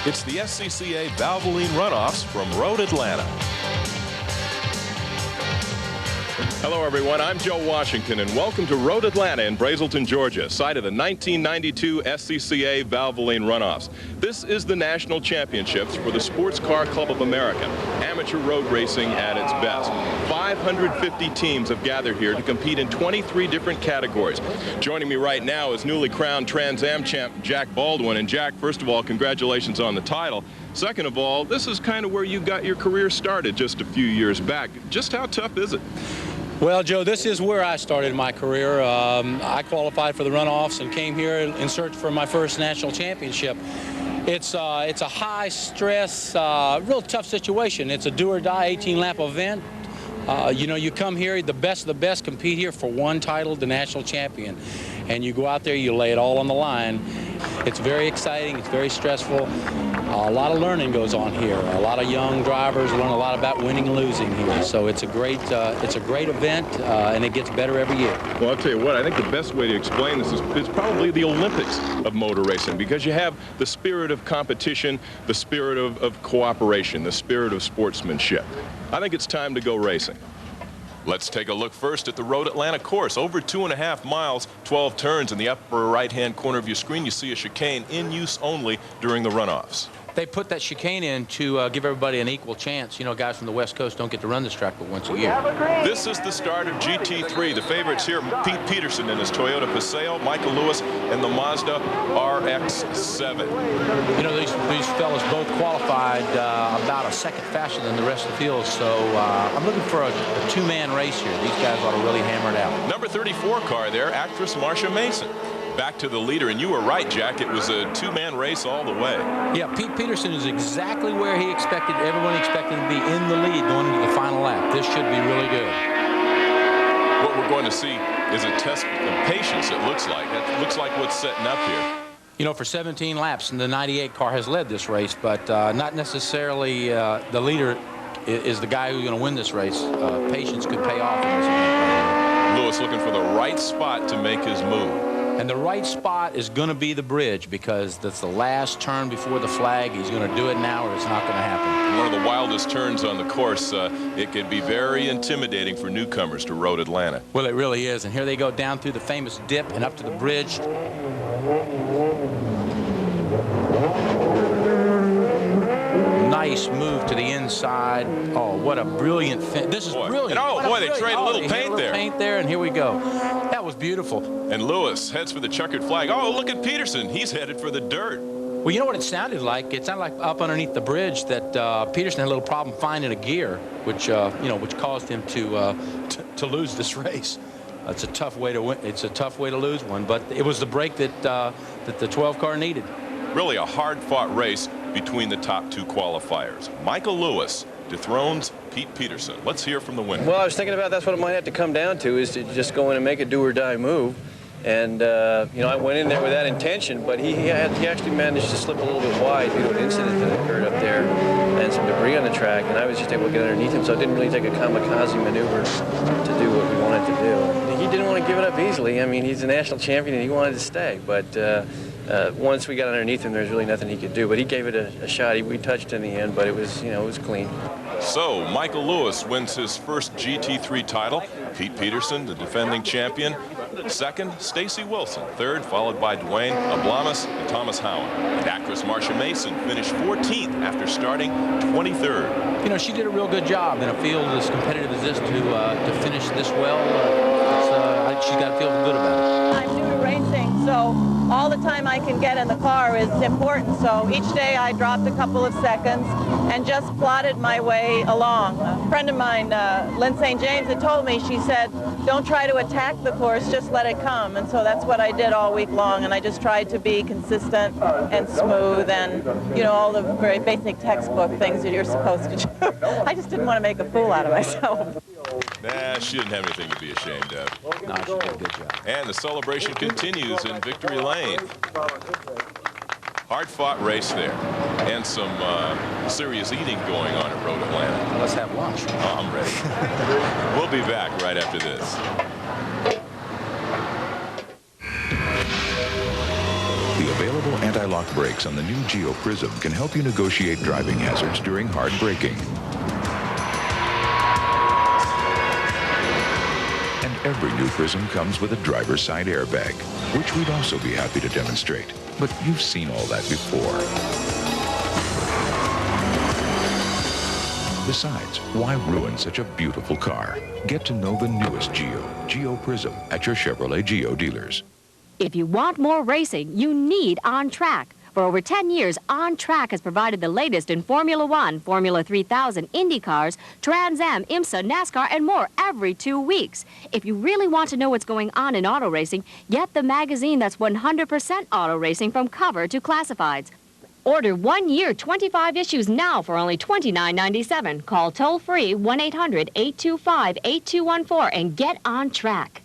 It's the SCCA Valvoline Runoffs from Road Atlanta. Hello, everyone. I'm Joe Washington, and welcome to Road Atlanta in Brazelton, Georgia, site of the 1992 SCCA Valvoline Runoffs. This is the National Championships for the Sports Car Club of America, amateur road racing at its best. 550 teams have gathered here to compete in 23 different categories. Joining me right now is newly crowned Trans Am champ Jack Baldwin. And Jack, first of all, congratulations on the title. Second of all, this is kind of where you got your career started just a few years back. Just how tough is it? Well, Joe, this is where I started my career. I qualified for the runoffs and came here in search for my first national championship. It's a high-stress, real tough situation. It's a do-or-die 18-lap event. You know, you come here, the best of the best compete here for one title, the national champion. And you go out there, you lay it all on the line. It's very exciting, it's very stressful. A lot of learning goes on here. A lot of young drivers learn a lot about winning and losing here. So it's a great event, and it gets better every year. Well, I'll tell you what, I think the best way to explain this is it's probably the Olympics of motor racing, because you have the spirit of competition, the spirit of cooperation, the spirit of sportsmanship. I think it's time to go racing. Let's take a look first at the Road Atlanta course. Over 2.5 miles, 12 turns. In the upper right-hand corner of your screen, you see a chicane in use only during the runoffs. They put that chicane in to give everybody an equal chance. You know, guys from the West Coast don't get to run this track but once a year. This is the start of GT3. The favorites here, Pete Peterson in his Toyota Paseo, Michael Lewis in the Mazda RX-7. You know, these fellas both qualified about a second faster than the rest of the field, so I'm looking for a two-man race here. These guys ought to really hammer it out. Number 34 car there, actress Marsha Mason. Back to the leader, and you were right, Jack. It was a two-man race all the way. Yeah, Pete Peterson is exactly where everyone expected to be, in the lead going into the final lap. This should be really good. What we're going to see is a test of patience, it looks like. That looks like what's setting up here. You know, for 17 laps, and the 98 car has led this race, but not necessarily the leader is the guy who's going to win this race. Patience could pay off in this event. Lewis looking for the right spot to make his move. And the right spot is going to be the bridge, because that's the last turn before the flag. He's going to do it now or it's not going to happen. One of the wildest turns on the course. It could be very intimidating for newcomers to Road Atlanta. Well, it really is. And here they go down through the famous dip and up to the bridge. Nice move to the inside. Oh, what a brilliant fin. This is brilliant. Oh, boy, they trade a little paint there. Paint there, and here we go. That was beautiful. And Lewis heads for the checkered flag. Oh, look at Peterson. He's headed for the dirt. Well, you know what it sounded like? It sounded like up underneath the bridge that Peterson had a little problem finding a gear, which which caused him to lose this race. It's a tough way to win. It's a tough way to lose one, but it was the break that the 12 car needed. Really a hard-fought race between the top two qualifiers. Michael Lewis dethrones Pete Peterson. Let's hear from the winner. Well, I was thinking about that's what it might have to come down to, is to just go in and make a do-or-die move. And, you know, I went in there with that intention, but he actually managed to slip a little bit wide due to an incident that occurred up there and some debris on the track, and I was just able to get underneath him, so it didn't really take a kamikaze maneuver to do what we wanted to do. He didn't want to give it up easily. I mean, he's a national champion and he wanted to stay, but once we got underneath him, there's really nothing he could do. But he gave it a shot. We touched in the end, but it was, you know, it was clean. So Michael Lewis wins his first GT3 title. Pete Peterson, the defending champion. Second, Stacy Wilson. Third, followed by Dwayne Ablamus and Thomas Howell. Actress Marsha Mason finished 14th after starting 23rd. You know, she did a real good job in a field as competitive as this to finish this well. She's got to feel good about it. I'm new to racing, so all the time I can get in the car is important. So each day I dropped a couple of seconds and just plodded my way along. A friend of mine, Lynn St. James, had told me, she said, don't try to attack the course, just let it come. And so that's what I did all week long, and I just tried to be consistent and smooth and, you know, all the very basic textbook things that you're supposed to do. I just didn't want to make a fool out of myself. Nah, she didn't have anything to be ashamed of. No, she did a good job. And the celebration continues in Victory Lane. Hard-fought race there. And some serious eating going on at Road Atlanta. Let's have lunch. Oh, I'm ready. We'll be back right after this. The Available anti-lock brakes on the new Geo Prism can help you negotiate driving hazards during hard braking. And every new Prism comes with a driver's side airbag, which we'd also be happy to demonstrate. But you've seen all that before. Besides, why ruin such a beautiful car? Get to know the newest Geo Prism, at your Chevrolet Geo dealers. If you want more racing, you need On Track. For over 10 years, On Track has provided the latest in Formula One, Formula 3000, Indy cars, Trans Am, IMSA, NASCAR, and more every 2 weeks. If you really want to know what's going on in auto racing, get the magazine that's 100% auto racing from cover to classifieds. Order 1 year, 25 issues now for only $29.97. Call toll-free 1-800-825-8214 and get On Track.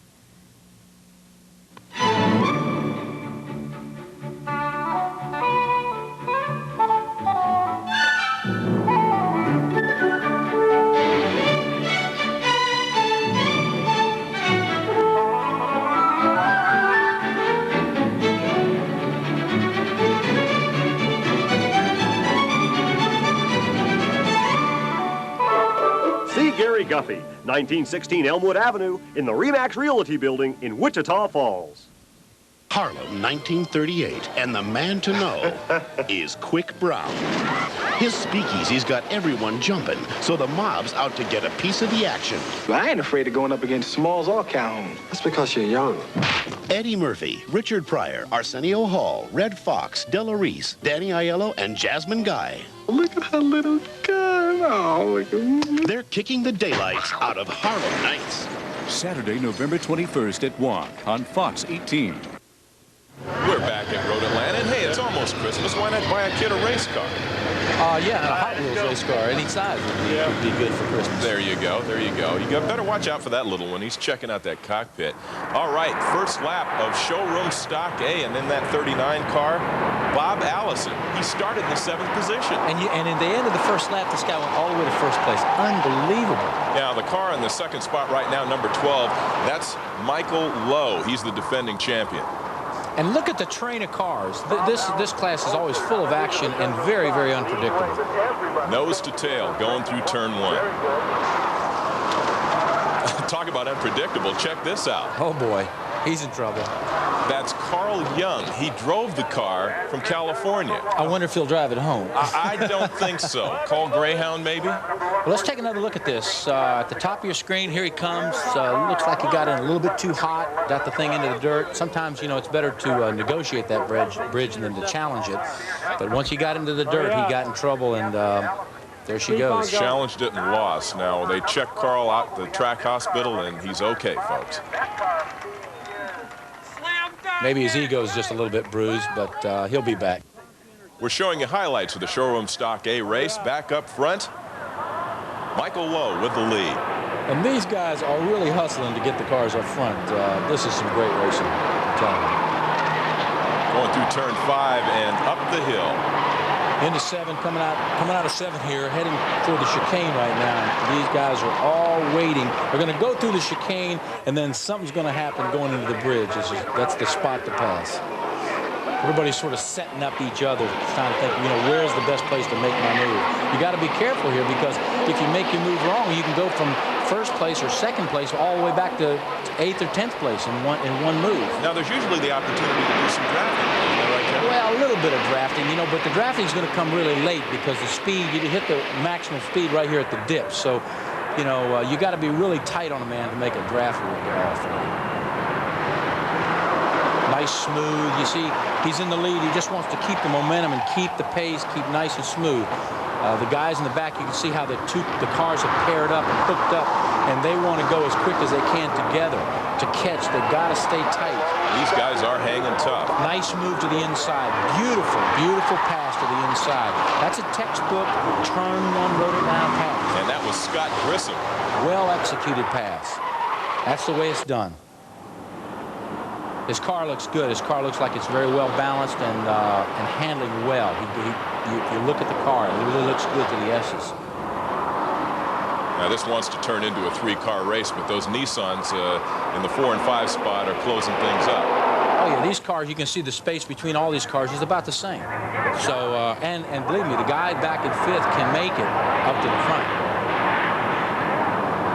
Guffey, 1916 Elmwood Avenue, in the Remax Realty Building in Wichita Falls. Harlem, 1938, and the man to know is Quick Brown. His speakeasy's got everyone jumping, so the mob's out to get a piece of the action. I ain't afraid of going up against Smalls or Calhoun. That's because you're young. Eddie Murphy, Richard Pryor, Arsenio Hall, Red Fox, Della Reese, Danny Aiello, and Jasmine Guy. Look at her little gun. Oh, look at me. They're kicking the daylights out of Harlem Nights. Saturday, November 21st at 1 on Fox 18. We're back at Road Atlanta, and hey, it's almost Christmas. Why not buy a kid a race car? Yeah, and a Hot Wheels race car, any size would be good for Christmas. There you go, there you go. You better watch out for that little one. He's checking out that cockpit. All right, first lap of Showroom Stock A, and in that 39 car, Bob Allison. He started in the 7th position. And in the end of the first lap, this guy went all the way to first place. Unbelievable. Now, the car in the 2nd spot right now, number 12, that's Michael Lowe. He's the defending champion. And look at the train of cars. This class is always full of action and very, very unpredictable. Nose to tail going through turn 1. Talk about unpredictable. Check this out. Oh, boy. He's in trouble. That's Carl Young. He drove the car from California. I wonder if he'll drive it home. I don't think so. Call Greyhound, maybe? Well, let's take another look at this. At the top of your screen, here he comes. Looks like he got in a little bit too hot, got the thing into the dirt. Sometimes, you know, it's better to negotiate that bridge than to challenge it. But once he got into the dirt, he got in trouble, and there she goes. Challenged it and lost. Now, they checked Carl out at the track hospital, and he's okay, folks. Maybe his ego is just a little bit bruised, but he'll be back. We're showing you highlights of the Showroom Stock A race. Back up front, Michael Lowe with the lead. And these guys are really hustling to get the cars up front. This is some great racing. Going through turn 5 and up the hill. Into 7, coming out of 7 here, heading toward the chicane right now. These guys are all waiting. They're going to go through the chicane, and then something's going to happen going into the bridge. That's the spot to pass. Everybody's sort of setting up each other, trying to think, you know, where's the best place to make my move. You got to be careful here, because if you make your move wrong, you can go from first place or second place all the way back to 8th or 10th place in one move. Now, there's usually the opportunity to do some drafting. Well, a little bit of drafting, you know, but the drafting is going to come really late, because the speed, you hit the maximum speed right here at the dip. So, you know, you got to be really tight on a man to make a draft off. Nice, smooth. You see, he's in the lead. He just wants to keep the momentum and keep the pace, keep nice and smooth. The guys in the back, you can see how the cars have paired up and hooked up, and they want to go as quick as they can together to catch. They've got to stay tight. These guys are hanging tough. Nice move to the inside. Beautiful, beautiful pass to the inside. That's a textbook turn 1 Road Atlanta pass. And that was Scott Grissom. Well executed pass. That's the way it's done. His car looks good. His car looks like it's very well balanced and handling well. You look at the car, it really looks good to the S's. Now this wants to turn into a 3-car race, but those Nissans in the 4 and 5 spot are closing things up. Oh yeah, these cars, you can see the space between all these cars is about the same. So, and believe me, the guy back in 5th can make it up to the front.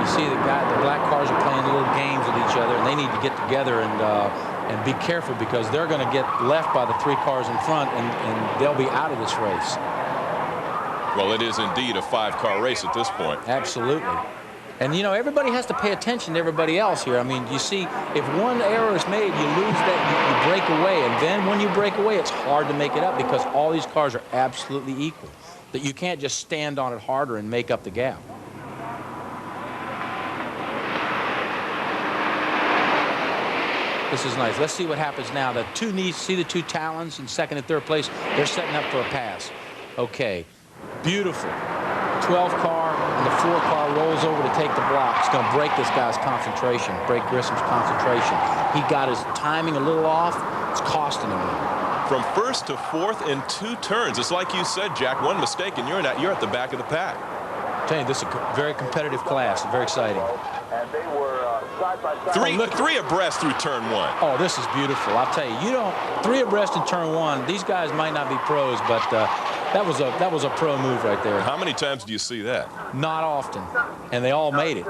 You see the black cars are playing little games with each other, and they need to get together and be careful, because they're going to get left by the 3 cars in front, and they'll be out of this race. Well, it is indeed a 5-car race at this point. Absolutely. And, you know, everybody has to pay attention to everybody else here. I mean, you see, if one error is made, you lose that, you break away. And then when you break away, it's hard to make it up, because all these cars are absolutely equal. That you can't just stand on it harder and make up the gap. This is nice. Let's see what happens now. The two knees, see the 2 talons in 2nd and 3rd place? They're setting up for a pass. Okay, beautiful. 12 car and the 4 car rolls over to take the block. It's going to break this guy's concentration, break Grissom's concentration. He got his timing a little off. It's costing him. From 1st to 4th in 2 turns. It's like you said, Jack, one mistake and you're at the back of the pack. I'm telling you, this is a very competitive class. Very exciting. And they were side by side. Three abreast through turn 1. Oh, this is beautiful. I'll tell you, 3 abreast in turn 1. These guys might not be pros, but that was a pro move right there. How many times do you see that? Not often, and they all made it.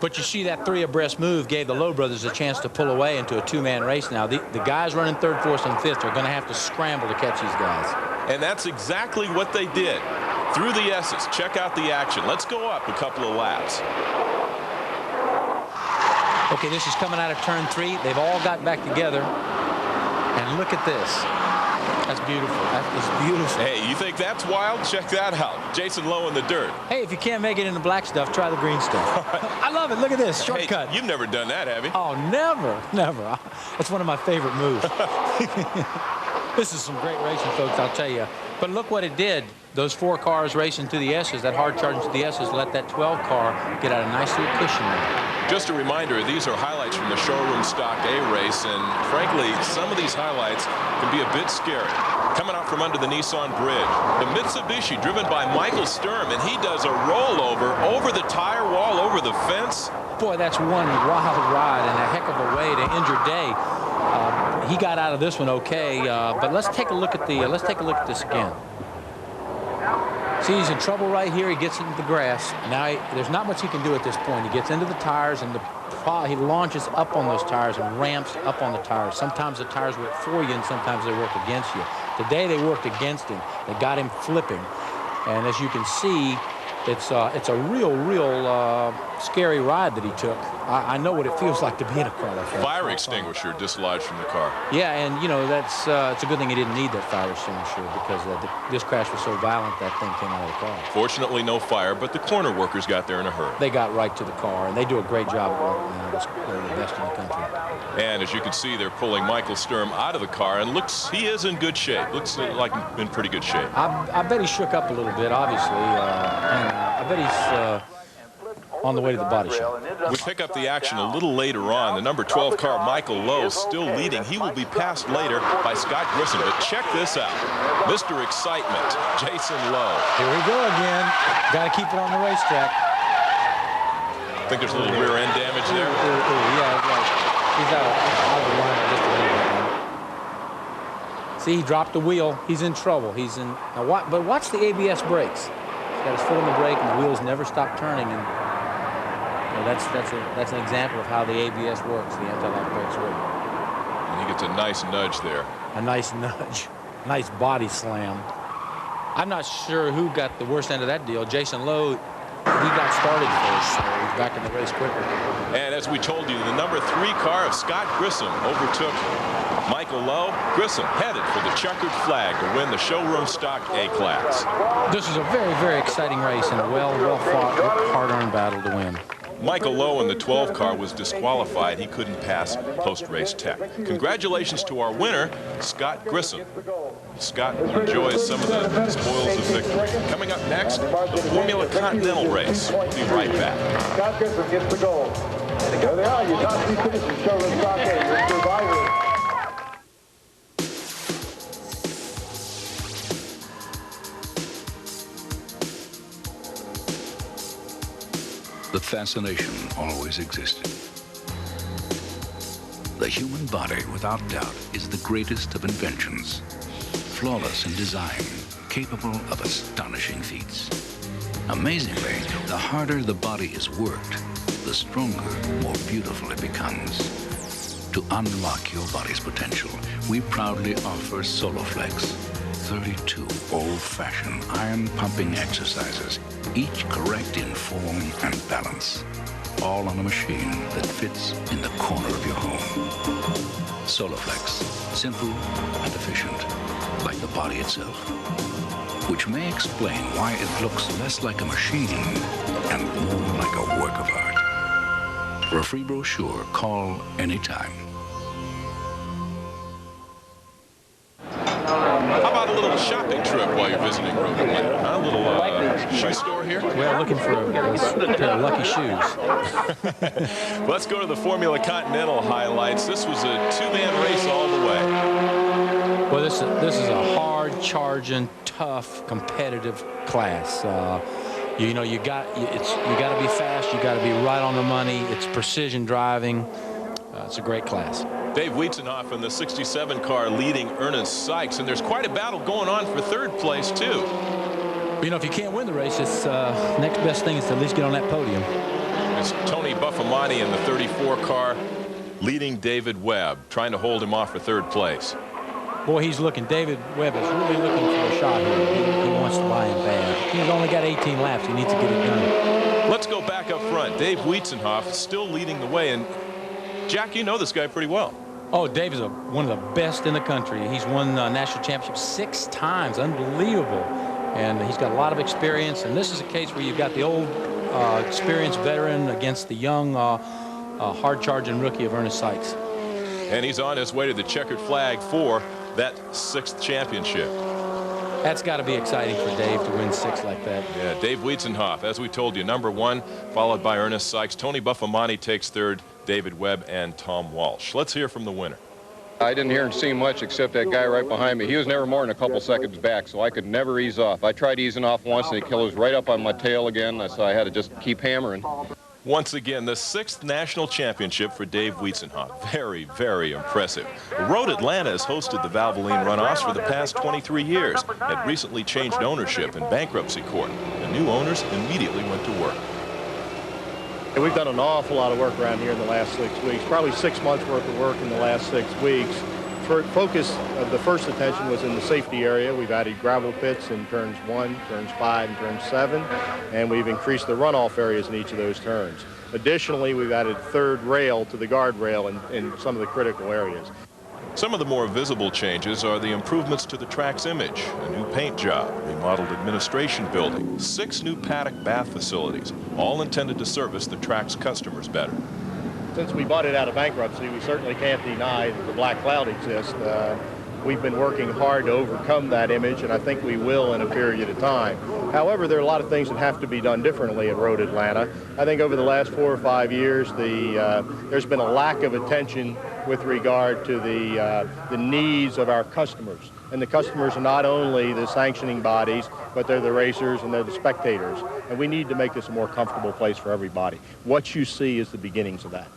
But you see, that 3 abreast move gave the Lowe brothers a chance to pull away into a 2-man race now. The guys running 3rd, 4th, and 5th are going to have to scramble to catch these guys. And that's exactly what they did. Through the S's. Check out the action. Let's go up a couple of laps. Okay, this is coming out of turn 3. They've all got back together. And look at this. That's beautiful. That is beautiful. Hey, you think that's wild? Check that out. Jason Lowe in the dirt. Hey, if you can't make it in the black stuff, try the green stuff. I love it. Look at this. Shortcut. Hey, you've never done that, have you? Oh, never. Never. It's one of my favorite moves. This is some great racing, folks, I'll tell you. But look what it did. Those 4 cars racing to the S's, that hard charging to the S's, let that 12 car get out a nice little cushion there. Just a reminder, these are highlights from the Showroom Stock A race, and frankly, some of these highlights can be a bit scary. Coming out from under the Nissan bridge, the Mitsubishi driven by Michael Sturm, and he does a rollover over the tire wall, over the fence. Boy, that's one wild ride and a heck of a way to end your day. He got out of this one okay, but let's take a look at this again. See, he's in trouble right here. He gets into the grass. Now, there's not much he can do at this point. He gets into the tires, and he launches up on those tires and ramps up on the tires. Sometimes the tires work for you, and sometimes they work against you. Today, they worked against him. They got him flipping. And as you can see, it's a real scary ride that he took. I know what it feels like to be in a car like that. Fire extinguisher dislodged from the car. Yeah, and you know, it's a good thing he didn't need that fire extinguisher, because this crash was so violent that thing came out of the car. Fortunately, no fire, but the corner workers got there in a hurry. They got right to the car, and they do a great job at working. They're the best in the country. And as you can see, they're pulling Michael Sturm out of the car, and he is in good shape. Looks like in pretty good shape. I bet he shook up a little bit, obviously, and I bet he's on the way to the body shop. We pick up the action a little later on. The number 12 car, Michael Lowe, still leading. He will be passed later by Scott Grissom. But check this out. Mr. Excitement, Jason Lowe. Here we go again. Got to keep it on the racetrack. Think there's a little rear end damage there? Yeah, right. He's out of the line just a little bit. See, he dropped the wheel. He's in trouble. He's in. But watch the ABS brakes. He's got his foot on the brake, and the wheels never stop turning. And that's an example of how the ABS works, the anti-lock brakes work. And he gets a nice nudge there. A nice nudge. Nice body slam. I'm not sure who got the worst end of that deal. Jason Lowe, he got started first, so he's back in the race quicker. And as we told you, the number 3 car of Scott Grissom overtook Michael Lowe. Grissom headed for the checkered flag to win the Showroom Stock A class. This is a very, very exciting race and a well-fought, hard-earned battle to win. Michael Lowe in the 12 car was disqualified. He couldn't pass post-race tech. Congratulations to our winner, Scott Grissom. Scott enjoys some of the spoils of victory. Coming up next, the Formula Continental race. We'll be right back. Scott Grissom gets the gold. There they are, your top 3 finishes, Showroom Stock A, your survivor. The fascination always existed. The human body, without doubt, is the greatest of inventions. Flawless in design, capable of astonishing feats. Amazingly, the harder the body is worked, the stronger, more beautiful it becomes. To unlock your body's potential, we proudly offer SoloFlex. 32 old-fashioned iron-pumping exercises, each correct in form and balance. All on a machine that fits in the corner of your home. SoloFlex, simple and efficient, like the body itself. Which may explain why it looks less like a machine and more like a work of art. For a free brochure, call anytime. How about a little shopping trip while you're visiting Rhode Atlanta? A little shoe store here? Well, looking for a pair of lucky shoes. Let's go to the Formula Continental highlights. This was a two-man race all the way. Well, this is a hard-charging, tough, competitive class. You know, you got to be fast. You got to be right on the money. It's precision driving. It's a great class. Dave Weitzenhof in the 67 car leading Ernest Sykes, and there's quite a battle going on for third place too. You know, if you can't win the race, it's next best thing is to at least get on that podium. It's Tony Buffamani in the 34 car leading David Webb, trying to hold him off for third place. Boy, David Webb is really looking for a shot here. He wants to buy him bad. He's only got 18 laps. He needs to get it done. Let's go back up front. Dave Weitzenhof still leading the way, and Jack, you know this guy pretty well. Oh, Dave is one of the best in the country. He's won national championships 6 times. Unbelievable. And he's got a lot of experience. And this is a case where you've got the old experienced veteran against the young hard-charging rookie of Ernest Sykes. And he's on his way to the checkered flag for that 6th championship. That's got to be exciting for Dave to win 6 like that. Yeah, Dave Weitzenhof, as we told you, #1, followed by Ernest Sykes. Tony Buffamani takes 3rd, David Webb and Tom Walsh. Let's hear from the winner. I didn't hear and see much except that guy right behind me. He was never more than a couple seconds back, so I could never ease off. I tried easing off once, and he was right up on my tail again, so I had to just keep hammering. Once again, the 6th national championship for Dave Weitzenhof. Very, very impressive. Road Atlanta has hosted the Valvoline runoffs for the past 23 years. It recently changed ownership in bankruptcy court. The new owners immediately went to work. We've done an awful lot of work around here in the last 6 weeks, probably 6 months worth of work in the last 6 weeks. Focus of the first attention was in the safety area. We've added gravel pits in turns 1, turns 5, and turns 7, and we've increased the runoff areas in each of those turns. Additionally, we've added 3rd rail to the guardrail in some of the critical areas. Some of the more visible changes are the improvements to the track's image, a new paint job, remodeled administration building, 6 new paddock bath facilities, all intended to service the track's customers better. Since we bought it out of bankruptcy, we certainly can't deny that the black cloud exists. We've been working hard to overcome that image, and I think we will in a period of time. However, there are a lot of things that have to be done differently at Road Atlanta. I think over the last 4 or 5 years, there's been a lack of attention with regard to the needs of our customers. And the customers are not only the sanctioning bodies, but they're the racers and they're the spectators. And we need to make this a more comfortable place for everybody. What you see is the beginnings of that.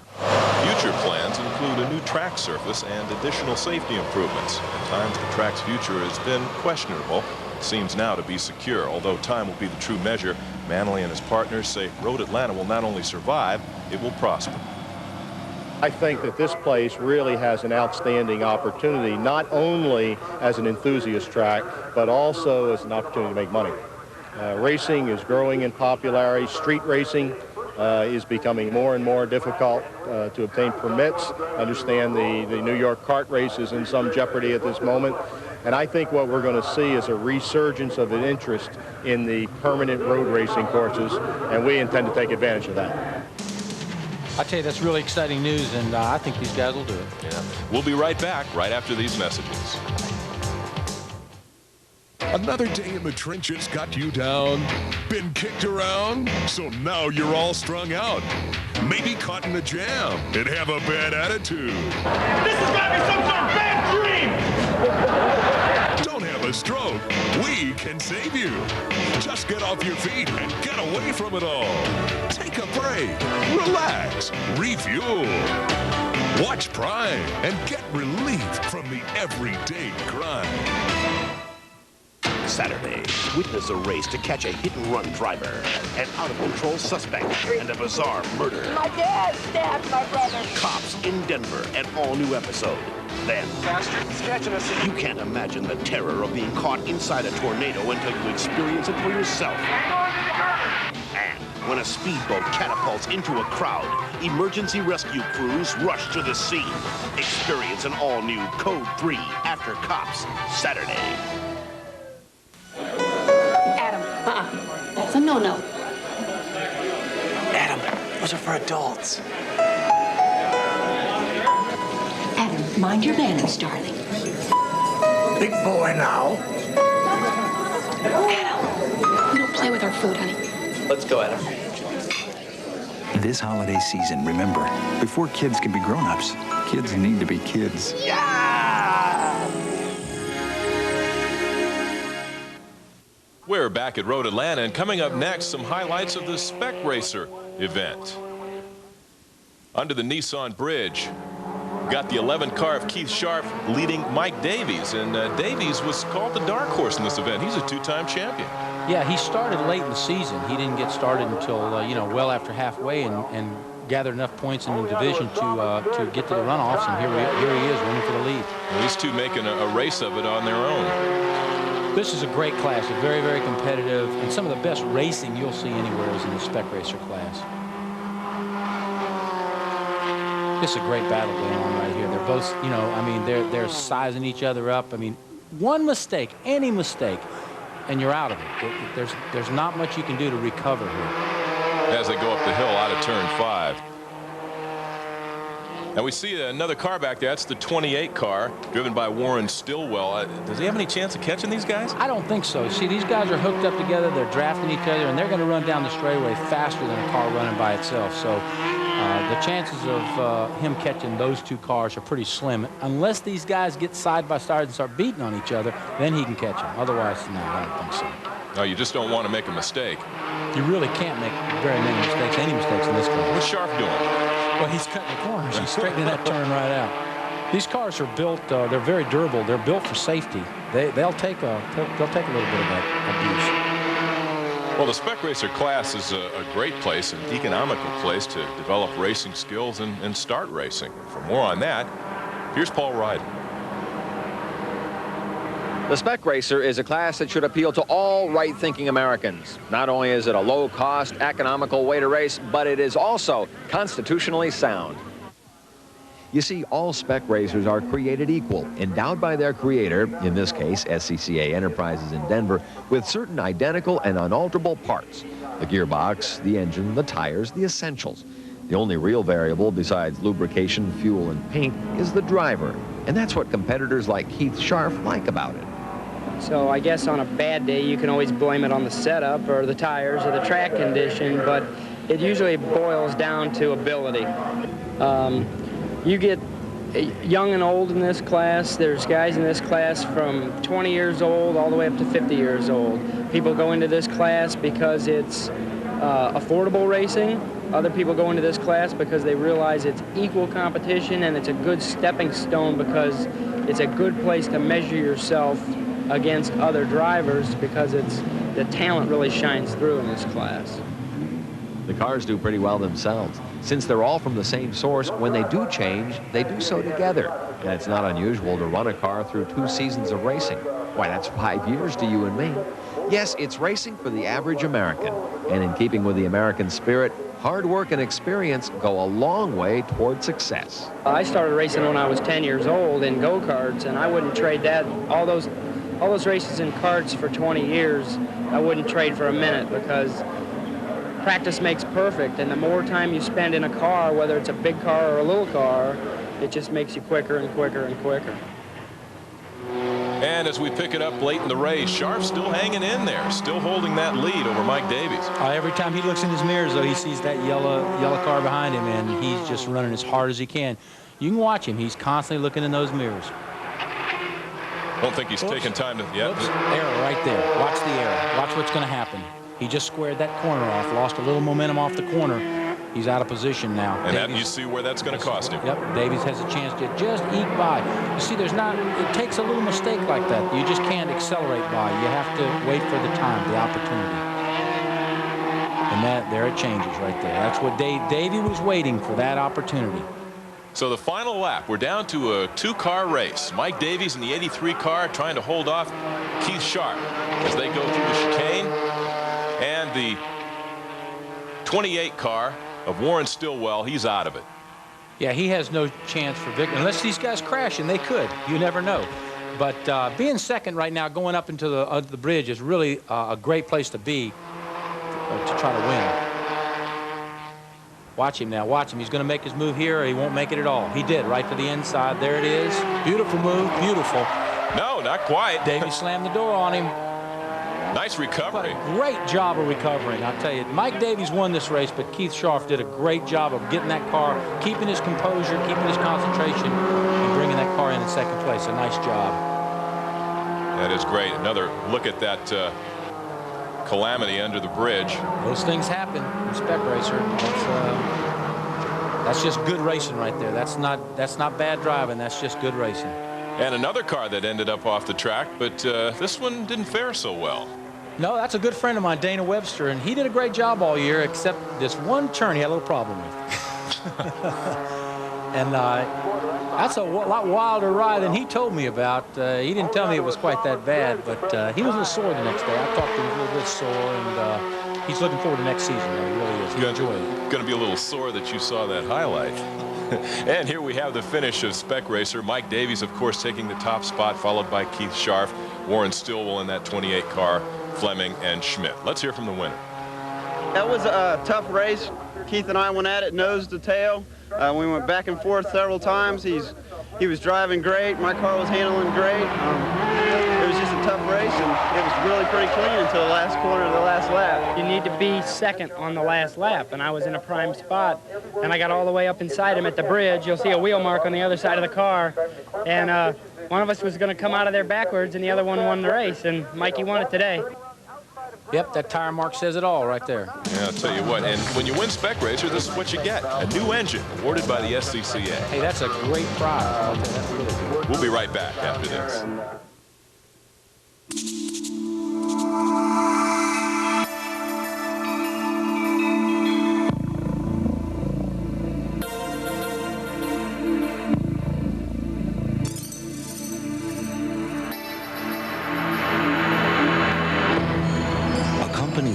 Future plans include a new track surface and additional safety improvements. At times, the track's future has been questionable. It seems now to be secure. Although time will be the true measure, Manley and his partners say Road Atlanta will not only survive, it will prosper. I think that this place really has an outstanding opportunity, not only as an enthusiast track, but also as an opportunity to make money. Racing is growing in popularity. Street racing is becoming more and more difficult to obtain permits. I understand the New York kart race is in some jeopardy at this moment. And I think what we're going to see is a resurgence of an interest in the permanent road racing courses, and we intend to take advantage of that. I tell you, that's really exciting news, and I think these guys will do it. Yeah. We'll be right back right after these messages. Another day in the trenches got you down? Been kicked around? So now you're all strung out. Maybe caught in a jam and have a bad attitude. This has got to be some sort of bad dream! Don't have a stroke. We can save you. Just get off your feet and get away from it all. Take a break. Relax. Refuel. Watch Prime and get relief from the everyday grind. Saturday, witness a race to catch a hit-and-run driver, an out-of-control suspect, and a bizarre murder. My dad stabbed my brother. Cops in Denver, an all-new episode. Then, Faster, it's catching us. you can't imagine the terror of being caught inside a tornado until you experience it for yourself. And when a speedboat catapults into a crowd, emergency rescue crews rush to the scene. Experience an all-new Code 3 After Cops, Saturday. Adam, that's a no-no. Adam, those are for adults. Adam, mind your manners, darling. Big boy now. Adam, we don't play with our food, honey. Let's go, Adam. This holiday season, remember, before kids can be grown-ups, kids need to be kids. We're back at Road Atlanta, and coming up next, some highlights of the Spec Racer event. Under the Nissan Bridge, we got the 11 car of Keith Scharf leading Mike Davies, and Davies was called the dark horse in this event. He's a two-time champion. Yeah, he started late in the season. He didn't get started until, you know, well after halfway, and gathered enough points in the division to get to the runoffs, and here he is running for the lead. Well, these two making a race of it on their own. This is a great class, a very, very competitive, and some of the best racing you'll see anywhere is in the Spec Racer class. This is a great battle going on right here. They're both, you know, I mean, they're sizing each other up. I mean, one mistake, any mistake, and you're out of it. There's not much you can do to recover here. As they go up the hill out of turn 5. And we see another car back there. That's the 28 car, driven by Warren Stillwell. Does he have any chance of catching these guys? I don't think so. See, these guys are hooked up together. They're drafting each other, and they're going to run down the straightaway faster than a car running by itself. So the chances of him catching those two cars are pretty slim. Unless these guys get side by side and start beating on each other, then he can catch them. Otherwise, no, I don't think so. No, you just don't want to make a mistake. You really can't make very many mistakes, any mistakes in this car. What's Scharf doing? Well, he's cutting the corners. He's straightening that turn right out. These cars are built, they're very durable. They're built for safety. They'll take a little bit of that abuse. Well, the Spec Racer class is a great place, an economical place to develop racing skills and start racing. For more on that, here's Paul Ryden. The Spec Racer is a class that should appeal to all right-thinking Americans. Not only is it a low-cost, economical way to race, but it is also constitutionally sound. You see, all Spec Racers are created equal, endowed by their creator, in this case, SCCA Enterprises in Denver, with certain identical and unalterable parts. The gearbox, the engine, the tires, the essentials. The only real variable besides lubrication, fuel, and paint is the driver. And that's what competitors like Keith Scharf like about it. So I guess on a bad day, you can always blame it on the setup or the tires or the track condition, but it usually boils down to ability. You get young and old in this class. There's guys in this class from 20 years old all the way up to 50 years old. People go into this class because it's affordable racing. Other people go into this class because they realize it's equal competition, and it's a good stepping stone because it's a good place to measure yourself against other drivers, because the talent really shines through in this class. The cars do pretty well themselves. Since they're all from the same source, when they do change, they do so together. And it's not unusual to run a car through 2 seasons of racing. Why, that's 5 years to you and me. Yes, it's racing for the average American. And in keeping with the American spirit, hard work and experience go a long way toward success. I started racing when I was 10 years old in go-karts, and I wouldn't trade that. All those races in karts for 20 years, I wouldn't trade for a minute, because practice makes perfect, and the more time you spend in a car, whether it's a big car or a little car, it just makes you quicker and quicker and quicker. And as we pick it up late in the race, Scharf still hanging in there, still holding that lead over Mike Davies. Every time he looks in his mirrors, though, he sees that yellow car behind him, and he's just running as hard as he can. You can watch him. He's constantly looking in those mirrors. Don't think he's taking time to... Yep. Error right there. Watch the error. Watch what's going to happen. He just squared that corner off, lost a little momentum off the corner, He's out of position now. And that, you see where that's going to cost him. Yep, Davies has a chance to just eke by. You see, it takes a little mistake like that. You just can't accelerate by. You have to wait for the time, the opportunity. And there it changes right there. That's what Davey was waiting for, that opportunity. So the final lap, we're down to a 2-car race. Mike Davies in the 83 car trying to hold off Keith Scharf as they go through the chicane. And the 28 car of Warren Stillwell, he's out of it. Yeah, he has no chance for victory. Unless these guys crash, and they could. You never know. But being second right now, going up into the bridge is really a great place to be to try to win. Watch him now. Watch him. He's going to make his move here, or he won't make it at all. He did, right to the inside. There it is. Beautiful move. Beautiful. No, not quite. Davies slammed the door on him. Nice recovery. But a great job of recovering, I'll tell you. Mike Davies won this race, but Keith Scharf did a great job of getting that car, keeping his composure, keeping his concentration, and bringing that car in second place. A nice job. That is great. Another look at that calamity under the bridge. Those things happen in Spec Racer. That's just good racing right there. That's not bad driving. That's just good racing. And another car that ended up off the track, but this one didn't fare so well. No, that's a good friend of mine, Dana Webster, and he did a great job all year, except this one turn he had a little problem with. And that's a lot wilder ride than he told me about. He didn't tell me it was quite that bad, but he was a little sore the next day. I talked to him, a little bit sore, and he's looking forward to next season. He really is. He enjoyed it. Going to be a little sore that you saw that highlight. And here we have the finish of Spec Racer. Mike Davies, of course, taking the top spot, followed by Keith Scharf, Warren Stillwell in that 28 car, Fleming and Schmidt. Let's hear from the winner. That was a tough race. Keith and I went at it nose to tail. We went back and forth several times. He was driving great. My car was handling great. It was just a tough race, and it was really pretty clean until the last corner of the last lap. You need to be second on the last lap, and I was in a prime spot, and I got all the way up inside him at the bridge. You'll see a wheel mark on the other side of the car, and one of us was going to come out of there backwards, and the other one won the race, and Mikey won it today. Yep, that tire mark says it all right there. Yeah, I'll tell you what, and when you win Spec Racer, this is what you get. A new engine awarded by the SCCA. Hey, that's a great prize. I'll tell you, that's really good. We'll be right back after this.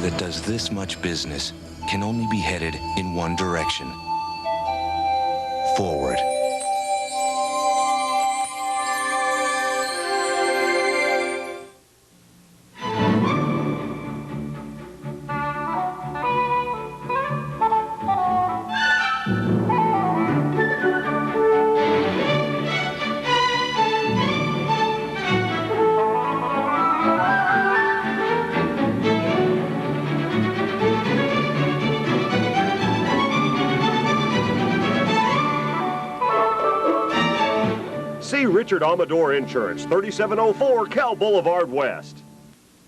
That does this much business can only be headed in one direction: forward. Richard Amador Insurance, 3704 Cal Boulevard West.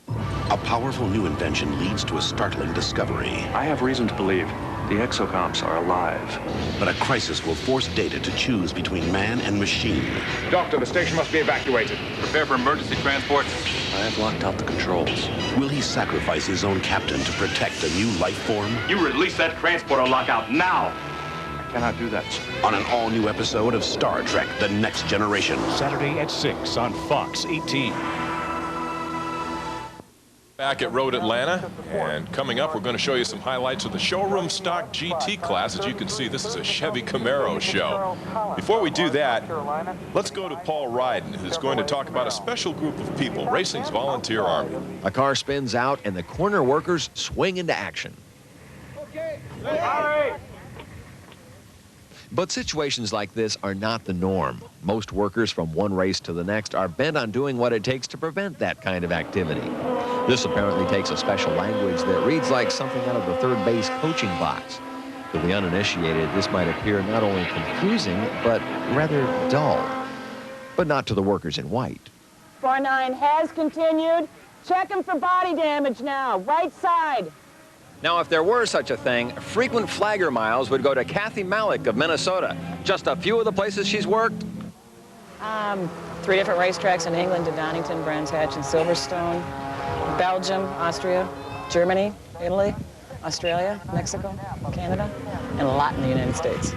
A powerful new invention leads to a startling discovery. I have reason to believe the exocomps are alive. But a crisis will force Data to choose between man and machine. Doctor, the station must be evacuated. Prepare for emergency transport. I have locked out the controls. Will he sacrifice his own captain to protect a new life form? You release that transport on lockout now. Cannot do that. On an all-new episode of Star Trek: The Next Generation. Saturday at 6 on Fox 18. Back at Road Atlanta, and coming up, we're going to show you some highlights of the Showroom Stock GT class. As you can see, this is a Chevy Camaro show. Before we do that, let's go to Paul Ryden, who's going to talk about a special group of people, racing's volunteer army. A car spins out, and the corner workers swing into action. Okay. Hey. But situations like this are not the norm. Most workers from one race to the next are bent on doing what it takes to prevent that kind of activity. This apparently takes a special language that reads like something out of the third base coaching box. To the uninitiated, this might appear not only confusing, but rather dull. But not to the workers in white. 49 has continued. Check him for body damage now. Right side. Now, if there were such a thing, frequent flagger miles would go to Kathy Malik of Minnesota. Just a few of the places she's worked. 3 different racetracks in England, to Donington, Brands Hatch, and Silverstone. Belgium, Austria, Germany, Italy, Australia, Mexico, Canada, and a lot in the United States.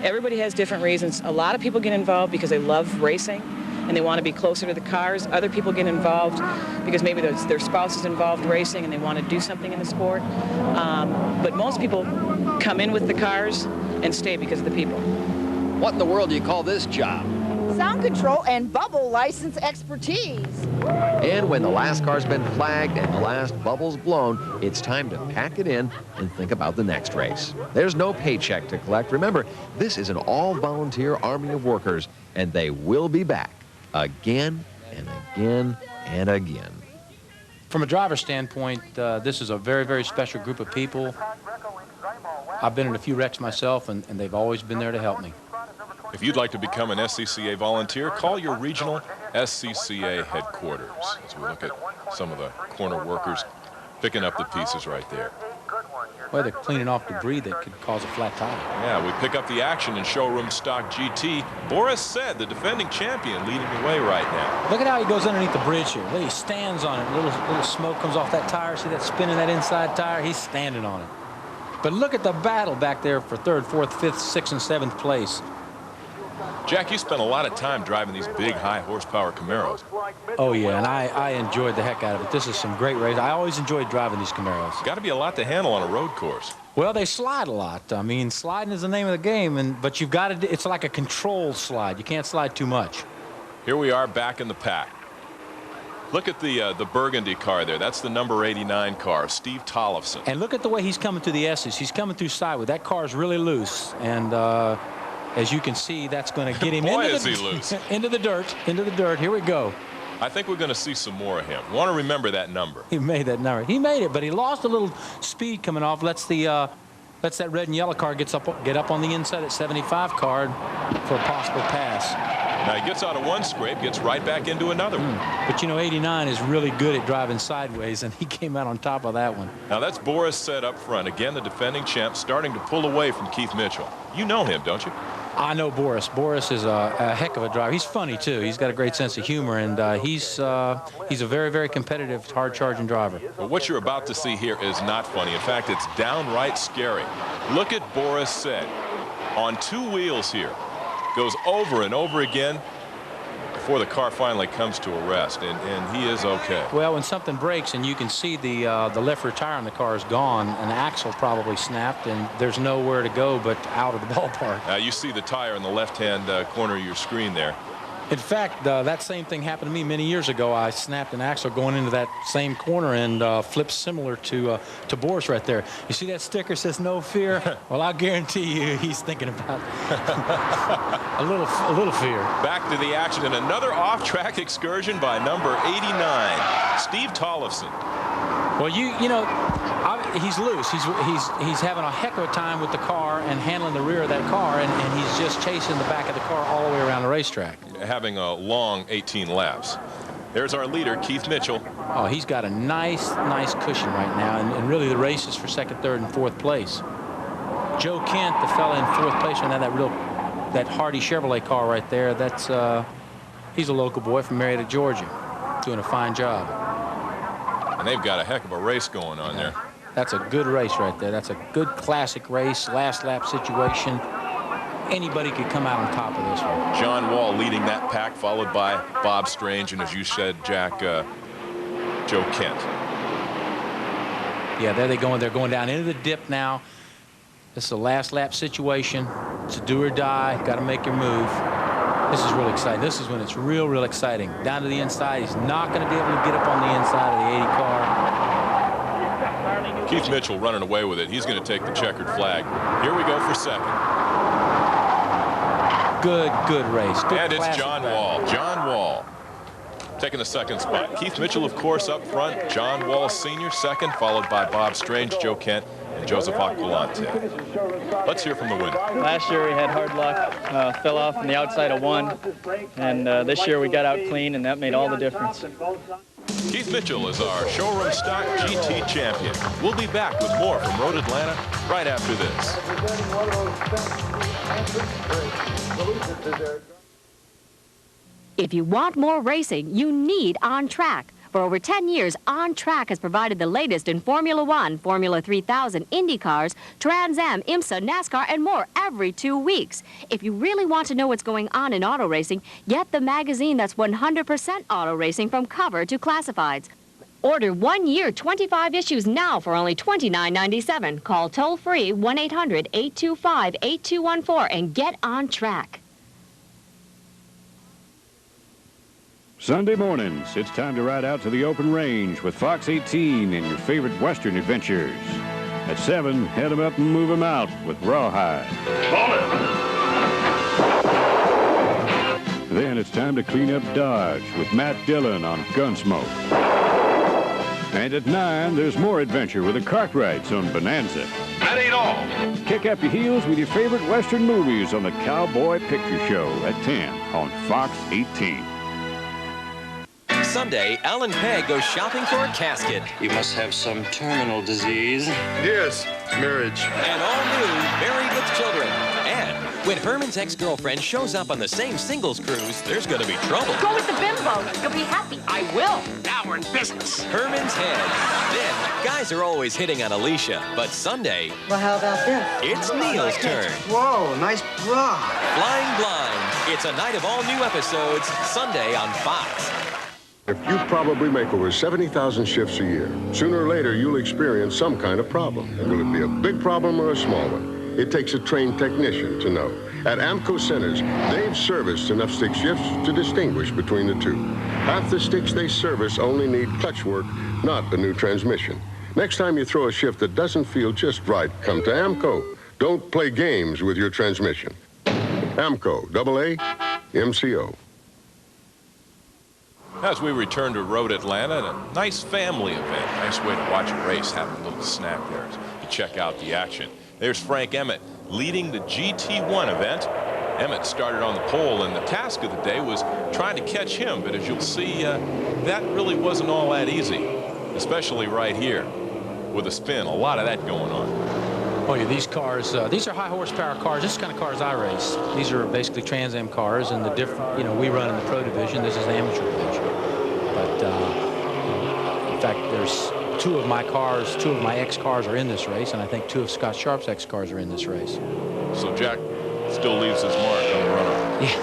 Everybody has different reasons. A lot of people get involved because they love racing and they want to be closer to the cars. Other people get involved because maybe their spouse is involved racing and they want to do something in the sport. But most people come in with the cars and stay because of the people. What in the world do you call this job? Sound control and bubble license expertise. And when the last car's been flagged and the last bubble's blown, it's time to pack it in and think about the next race. There's no paycheck to collect. Remember, this is an all-volunteer army of workers, and they will be back again and again and again. From a driver's standpoint, this is a very, very special group of people. I've been in a few wrecks myself, and they've always been there to help me. If you'd like to become an SCCA volunteer, call your regional SCCA headquarters as we look at some of the corner workers picking up the pieces right there. Well, they're cleaning off debris that could cause a flat tire. Yeah, we pick up the action in Showroom Stock GT. Boris said, the defending champion, leading the way right now. Look at how he goes underneath the bridge here. Look, he stands on it. Little smoke comes off that tire. See that spinning that inside tire? He's standing on it. But look at the battle back there for 3rd, 4th, 5th, 6th, and 7th place. Jack, you spent a lot of time driving these big, high-horsepower Camaros. Oh, yeah, and I enjoyed the heck out of it. This is some great race. I always enjoyed driving these Camaros. Got to be a lot to handle on a road course. Well, they slide a lot. I mean, sliding is the name of the game, but you've got to, it's like a controlled slide. You can't slide too much. Here we are back in the pack. Look at the burgundy car there. That's the number 89 car, Steve Tollefson. And look at the way he's coming through the S's. He's coming through sideway. That car's really loose, and as you can see, that's going to get him Boy, into is he loose. Into the dirt. Into the dirt. Here we go. I think we're going to see some more of him. Want to remember that number. He made that number. He made it, but he lost a little speed coming off. Lets that red and yellow car get up on the inside at 75 card for a possible pass. Now he gets out of one scrape, gets right back into another one. But you know, 89 is really good at driving sideways, and he came out on top of that one. Now that's Boris set up front. Again, the defending champ starting to pull away from Keith Mitchell. You know him, don't you? I know Boris. Boris is a heck of a driver. He's funny, too. He's got a great sense of humor, and he's a very, very competitive, hard-charging driver. But what you're about to see here is not funny. In fact, it's downright scary. Look at Boris said on 2 wheels here. Goes over and over again before the car finally comes to a rest, and he is okay. Well, when something breaks and you can see the left rear tire on the car is gone, an axle probably snapped, and there's nowhere to go but out of the ballpark. Now you see the tire in the left-hand corner of your screen there. In fact, that same thing happened to me many years ago. I snapped an axle going into that same corner and flipped similar to Boris right there. You see that sticker says no fear? Well, I guarantee you he's thinking about a little fear. Back to the action in another off-track excursion by number 89, Steve Tollefson. Well, you know, he's loose. He's having a heck of a time with the car and handling the rear of that car, and he's just chasing the back of the car all the way around the racetrack. Having a long 18 laps. There's our leader, Keith Mitchell. Oh, he's got a nice cushion right now, and really the race is for 2nd, 3rd, and 4th place. Joe Kent, the fella in 4th place, and that Hardy Chevrolet car right there. That's he's a local boy from Marietta, Georgia, doing a fine job. And they've got a heck of a race going on there. That's a good race right there. That's a good classic race, last lap situation. Anybody could come out on top of this one. John Wall leading that pack, followed by Bob Strange, and as you said, Jack, Joe Kent. Yeah, there they go. They're going down into the dip now. This is a last lap situation. It's a do or die. Got to make your move. This is really exciting. This is when it's real exciting. Down to the inside. He's not going to be able to get up on the inside of the 80 car. Keith Mitchell running away with it. He's going to take the checkered flag. Here we go for 2nd. Good race. Good, and it's John Wall. John Wall taking the 2nd spot. Keith Mitchell, of course, up front. John Wall Sr. 2nd, followed by Bob Strange, Joe Kent, and Joseph Aquilante. Let's hear from the winner. Last year we had hard luck, fell off on the outside of 1, and this year we got out clean, and that made all the difference. Keith Mitchell is our Showroom Stock GT champion. We'll be back with more from Road Atlanta right after this. If you want more racing, you need On Track. For over 10 years, On Track has provided the latest in Formula One, Formula 3000, Indy cars, Trans Am, IMSA, NASCAR, and more every 2 weeks. If you really want to know what's going on in auto racing, get the magazine that's 100% auto racing from cover to classifieds. Order 1 year, 25 issues now for only $29.97. Call toll-free 1-800-825-8214 and get On Track. Sunday mornings, it's time to ride out to the open range with Fox 18 and your favorite Western adventures. At 7, head 'em up and move 'em out with Rawhide. Then it's time to clean up Dodge with Matt Dillon on Gunsmoke. And at 9, there's more adventure with the Cartwrights on Bonanza. That ain't all. Kick up your heels with your favorite Western movies on the Cowboy Picture Show at 10 on Fox 18. Sunday, Alan Pegg goes shopping for a casket. You must have some terminal disease. Yes, marriage. And all new Married with Children. And when Herman's ex-girlfriend shows up on the same singles cruise, there's going to be trouble. Go with the bimbo. You'll be happy. I will. Now we're in business. Herman's Head. Then, guys are always hitting on Alicia, but Sunday, Well, how about this? it's Neil's turn. Whoa, nice bra. Flying Blind. It's a night of all new episodes, Sunday on Fox. If you probably make over 70,000 shifts a year, sooner or later you'll experience some kind of problem. And will it be a big problem or a small one? It takes a trained technician to know. At AMCO Centers, they've serviced enough stick shifts to distinguish between the two. Half the sticks they service only need clutch work, not a new transmission. Next time you throw a shift that doesn't feel just right, come to AMCO. Don't play games with your transmission. AMCO, AA, MCO. As we return to Road Atlanta, a nice family event. Nice way to watch a race, have a little snack there to check out the action. There's Frank Emmett leading the GT1 event. Emmett started on the pole, and the task of the day was trying to catch him. But as you'll see, that really wasn't all that easy, especially right here with a spin. A lot of that going on. Oh yeah, these cars, these are high horsepower cars. This is the kind of cars I race. These are basically Trans Am cars, and the different, we run in the pro division. This is the amateur division. But in fact, there's two of my ex cars are in this race, and I think 2 of Scott Sharp's ex cars are in this race. So Jack still leaves his mark on the runoff. Yeah.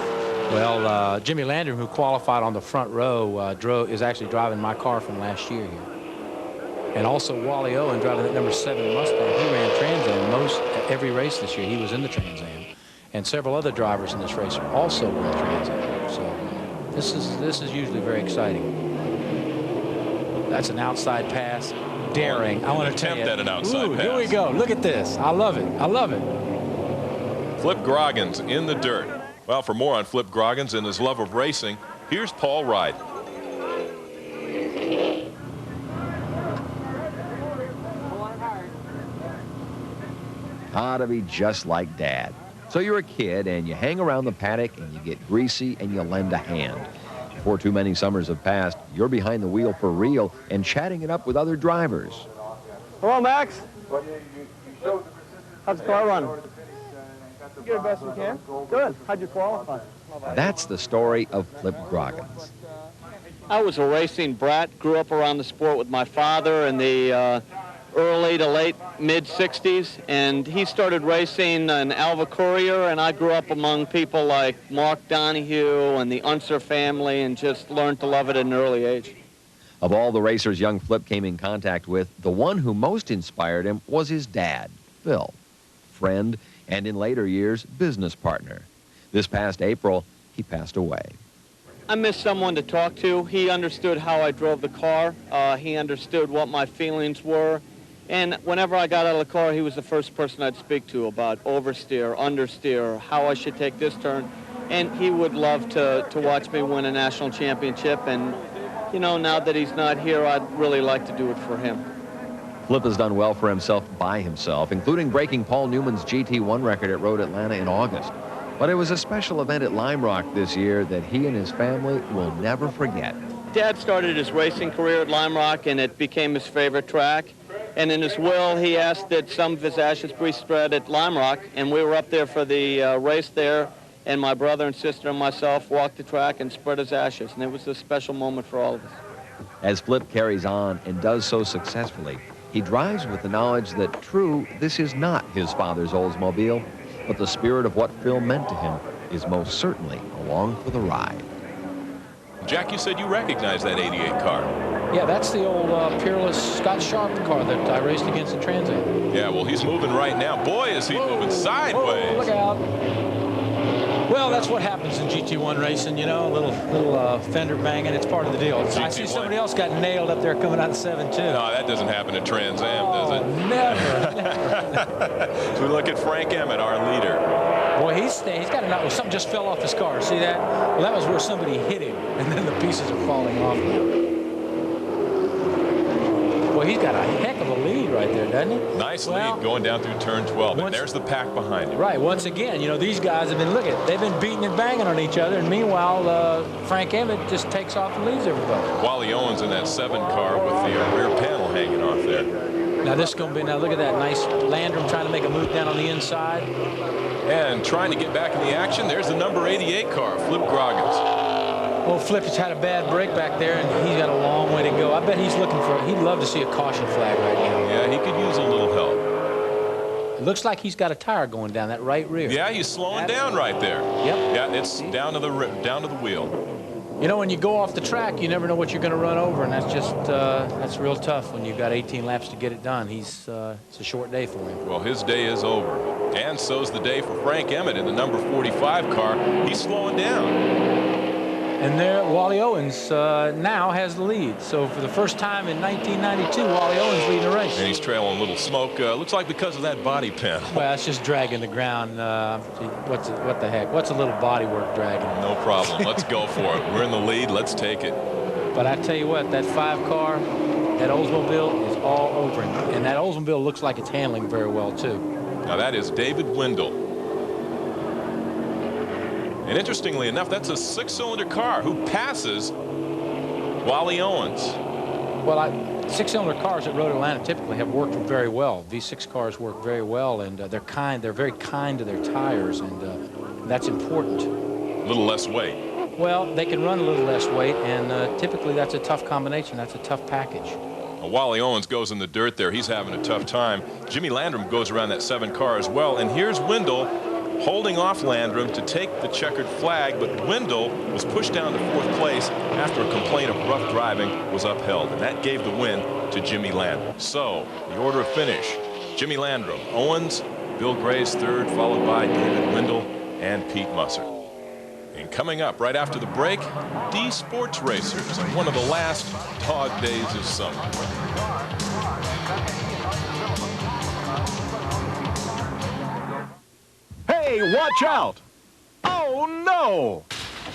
Well, Jimmy Landrum, who qualified on the front row, is actually driving my car from last year here. And also Wally Owen driving that number 7 Mustang. He ran Trans Am every race this year. He was in the Trans Am. And several other drivers in this race also run Trans Am. So this is usually very exciting. That's an outside pass. Daring. I want to tell you. Attempt at an outside pass. Here we go. Look at this. I love it. I love it. Flip Groggins in the dirt. Well, for more on Flip Groggins and his love of racing, here's Paul Ryden. Ought to be just like Dad. So you're a kid and you hang around the paddock and you get greasy and you lend a hand. Before too many summers have passed, you're behind the wheel for real and chatting it up with other drivers. Hello, Max. How's the car run? You get the best you can. Good. How'd you qualify? That's the story of Flip Groggins. I was a racing brat, grew up around the sport with my father in the early to late mid-'60s, and he started racing in Alva Courier, and I grew up among people like Mark Donahue and the Unser family and just learned to love it at an early age. Of all the racers young Flip came in contact with, the one who most inspired him was his dad, Phil, friend, and in later years, business partner. This past April, he passed away. I missed someone to talk to. He understood how I drove the car. He understood what my feelings were. And whenever I got out of the car, he was the first person I'd speak to about oversteer, understeer, how I should take this turn. And he would love to watch me win a national championship. And, now that he's not here, I'd really like to do it for him. Flip has done well for himself by himself, including breaking Paul Newman's GT1 record at Road Atlanta in August. But it was a special event at Lime Rock this year that he and his family will never forget. Dad started his racing career at Lime Rock, and it became his favorite track. And in his will, he asked that some of his ashes be spread at Lime Rock, and we were up there for the race there, and my brother and sister and myself walked the track and spread his ashes, and it was a special moment for all of us. As Flip carries on and does so successfully, he drives with the knowledge that, true, this is not his father's Oldsmobile, but the spirit of what Phil meant to him is most certainly along for the ride. Jack, you said you recognize that 88 car. Yeah, that's the old Peerless Scott Scharf car that I raced against in Trans Am. Yeah, well, he's moving right now. Boy, is he moving sideways. Whoa, look out. Well, that's what happens in GT1 racing, you know, a little fender banging. It's part of the deal. I see somebody else got nailed up there coming out of 7-2. No, that doesn't happen at Trans Am, does it? Never. So we look at Frank Emmett, our leader. Boy, he's got a something just fell off his car. See that? Well, that was where somebody hit him, and then the pieces are falling off. Boy, he's got a heck of a lead right there, doesn't he? Nice lead going down through turn 12, and there's the pack behind him. Right. Once again, you know, these guys have been, they've been beating and banging on each other, and meanwhile, Frank Emmett just takes off and leads everybody. Wally Owens in that 7 car with the rear panel hanging off there. Now this is going to be, now look at that nice Landrum trying to make a move down on the inside. And trying to get back in the action, there's the number 88 car, Flip Groggins. Well, Flip has had a bad break back there, and he's got a long way to go. I bet he's looking for, he'd love to see a caution flag right now. Yeah, he could use a little help. It looks like he's got a tire going down that right rear. Yeah, he's slowing down right there. Yep. Yeah, it's down to the wheel. You know, when you go off the track, you never know what you're going to run over, and that's just, that's real tough when you've got 18 laps to get it done. It's a short day for him. Well, his day is over. And so's the day for Frank Emmett in the number 45 car. He's slowing down. And there, Wally Owens now has the lead. So for the first time in 1992, Wally Owens leading the race. And he's trailing a little smoke. Looks like because of that body panel. Well, it's just dragging the ground. What the heck? What's a little body work dragging? No problem. Let's go for it. We're in the lead. Let's take it. But I tell you what, that 5 car, that Oldsmobile is all over him. And that Oldsmobile looks like it's handling very well, too. Now, that is David Wendell. And interestingly enough, that's a 6-cylinder car who passes Wally Owens. Well, 6-cylinder cars at Road Atlanta typically have worked very well. V6 cars work very well, and they're very kind to their tires, and that's important. A little less weight. Well, they can run a little less weight, and typically that's a tough combination. That's a tough package. Wally Owens goes in the dirt there. He's having a tough time. Jimmy Landrum goes around that 7 car as well, and here's Wendell holding off Landrum to take the checkered flag, but Wendell was pushed down to 4th place after a complaint of rough driving was upheld, and that gave the win to Jimmy Landrum. So, the order of finish, Jimmy Landrum, Owens, Bill Gray's 3rd, followed by David Wendell and Pete Musser. And coming up right after the break, D Sports Racers on one of the last dog days of summer. Hey, watch out! Oh, no!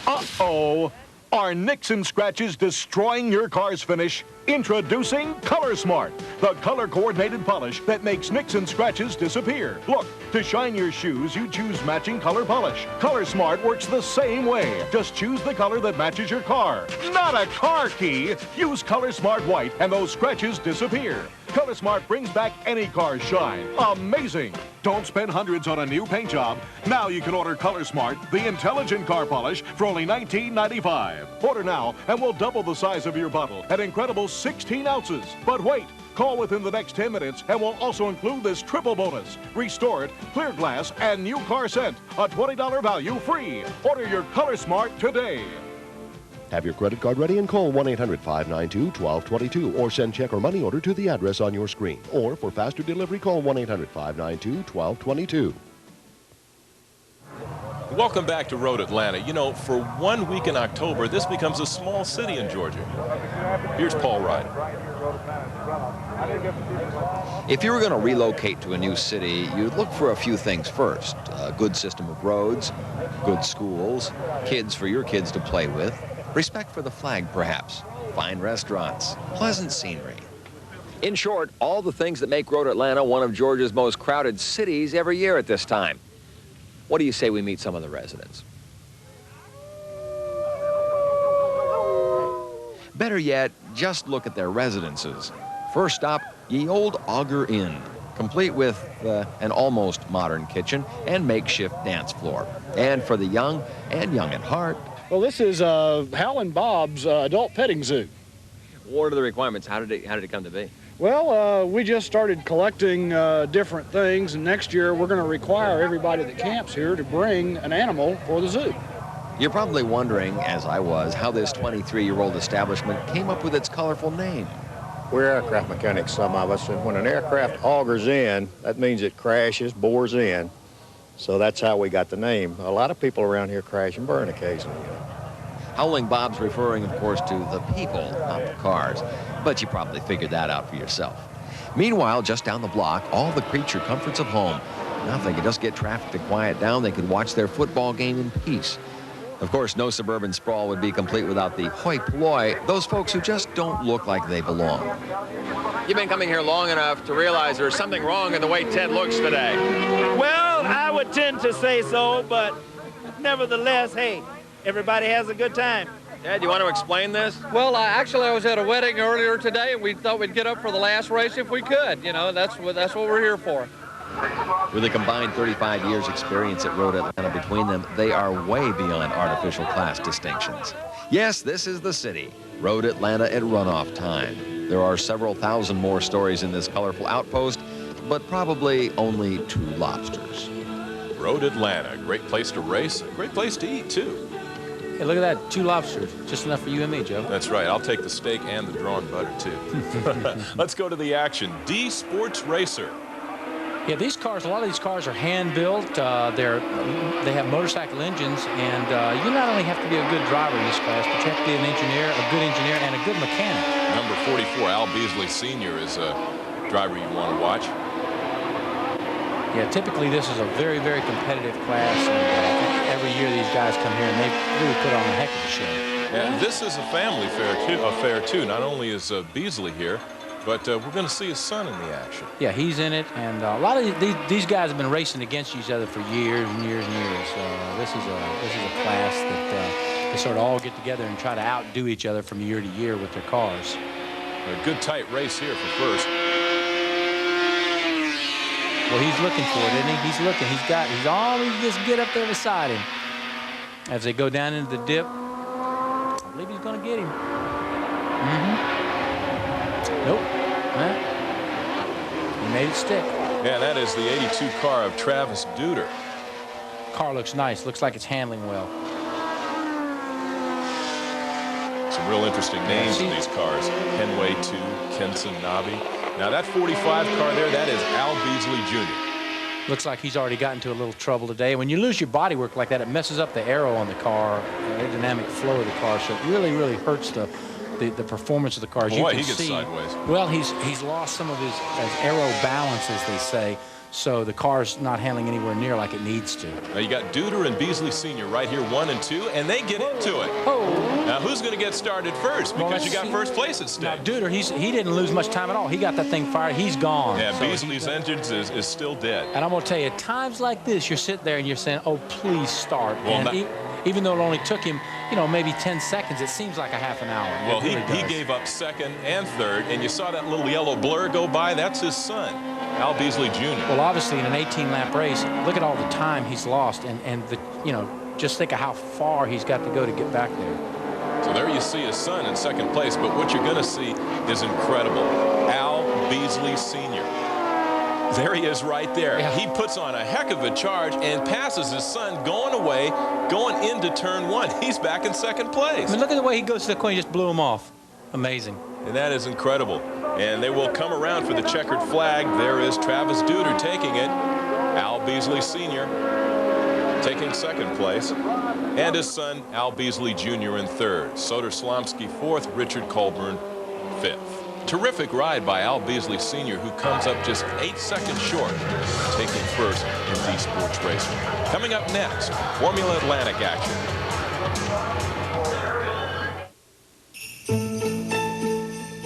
Uh-oh! Are nicks and scratches destroying your car's finish? Introducing Color Smart, the color-coordinated polish that makes nicks and scratches disappear. Look, to shine your shoes, you choose matching color polish. Color Smart works the same way. Just choose the color that matches your car. Not a car key! Use Color Smart White and those scratches disappear. Color Smart brings back any car's shine. Amazing! Don't spend hundreds on a new paint job. Now you can order Color Smart, the intelligent car polish, for only $19.95. Order now and we'll double the size of your bottle at incredible 16 ounces. But wait, call within the next 10 minutes and we'll also include this triple bonus. Restore it, clear glass, and new car scent. A $20 value free. Order your Color Smart today. Have your credit card ready and call 1-800-592-1222 or send check or money order to the address on your screen. Or for faster delivery, call 1-800-592-1222. Welcome back to Road Atlanta. You know, for 1 week in October, this becomes a small city in Georgia. Here's Paul Ryder. If you were going to relocate to a new city, you'd look for a few things first. A good system of roads, good schools, kids for your kids to play with, respect for the flag, perhaps, fine restaurants, pleasant scenery. In short, all the things that make Road Atlanta one of Georgia's most crowded cities every year at this time. What do you say we meet some of the residents? Better yet, just look at their residences. First stop, Ye Old Auger Inn, complete with an almost modern kitchen and makeshift dance floor. And for the young and young at heart. Well, this is Hal and Bob's adult petting zoo. What are the requirements? How did it come to be? Well, we just started collecting different things, and next year we're going to require everybody that camps here to bring an animal for the zoo. You're probably wondering, as I was, how this 23-year-old establishment came up with its colorful name. We're aircraft mechanics, some of us, and when an aircraft augers in, that means it crashes, bores in. So that's how we got the name. A lot of people around here crash and burn occasionally. Howling Bob's referring, of course, to the people, not the cars. But you probably figured that out for yourself. Meanwhile, just down the block, all the creature comforts of home. Now, if they could just get traffic to quiet down, they could watch their football game in peace. Of course, no suburban sprawl would be complete without the hoi polloi, those folks who just don't look like they belong. You've been coming here long enough to realize there's something wrong in the way Ted looks today. Well, I would tend to say so, but nevertheless, hey, everybody has a good time. Ted, you want to explain this? Well, actually, I was at a wedding earlier today, and we thought we'd get up for the last race if we could. You know, that's what we're here for. With a combined 35 years experience at Road Atlanta between them, they are way beyond artificial class distinctions. Yes, this is the city, Road Atlanta at runoff time. There are several thousand more stories in this colorful outpost, but probably only 2 lobsters. Road Atlanta, great place to race, great place to eat, too. Hey, look at that, 2 lobsters. Just enough for you and me, Joe. That's right. I'll take the steak and the drawn butter, too. Let's go to the action. D Sports Racer. Yeah, these cars, a lot of these cars are hand-built. They have motorcycle engines, and you not only have to be a good driver in this class, but you have to be an engineer, a good engineer, and a good mechanic. Number 44, Al Beasley Sr. is a driver you want to watch. Yeah, typically this is a very, very competitive class, and every year these guys come here, and they really put on a heck of a show. And this is a family affair, too. Not only is Beasley here, but we're going to see his son in the action. Yeah, he's in it, and a lot of these guys have been racing against each other for years and years and years. This is a class that they sort of all get together and try to outdo each other from year to year with their cars. A good tight race here for first. Well, he's looking for it, isn't he? He's looking. He's always just get up there beside him. As they go down into the dip, I believe he's going to get him. Nope. He made it stick. Yeah, that is the 82 car of Travis Duder. Car looks nice. Looks like it's handling well. Some real interesting names in these cars. Kenway 2, Kenson Nabi. Now that 45 car there, that is Al Beasley Jr. Looks like he's already gotten into a little trouble today. When you lose your bodywork like that, it messes up the aero on the car, the aerodynamic flow of the car, so it really, really hurts the performance of the car. As Boy, you can he gets see, sideways. Well, he's lost some of his aero balance, as they say, so the car's not handling anywhere near like it needs to. Now you got Duder and Beasley Sr. right here, 1 and 2, and they get into it. Now who's going to get started first? Because you got first place at stake. Now Duder, he didn't lose much time at all. He got that thing fired. He's gone. Yeah, So Beasley's engines is still dead. And I'm going to tell you, at times like this, you're sitting there and you're saying, oh, please start. Well, and even though it only took him, maybe 10 seconds, it seems like a half an hour. Well, he gave up second and third, and you saw that little yellow blur go by. That's his son, Al Beasley Jr. Well, obviously, in an 18-lap race, look at all the time he's lost, and just think of how far he's got to go to get back there. So there you see his son in second place, but what you're going to see is incredible. Al Beasley Sr. There he is right there. Yeah. He puts on a heck of a charge and passes his son going away, going into turn 1. He's back in second place. I mean, look at the way he goes to the corner. He just blew him off. Amazing. And that is incredible. And they will come around for the checkered flag. There is Travis Duder taking it. Al Beasley Sr. taking second place. And his son, Al Beasley Jr. in third. Soder Slomsky fourth. Richard Colburn fifth. Terrific ride by Al Beasley Sr., who comes up just 8 seconds short, taking first in D Sports Racing. Coming up next, Formula Atlantic action.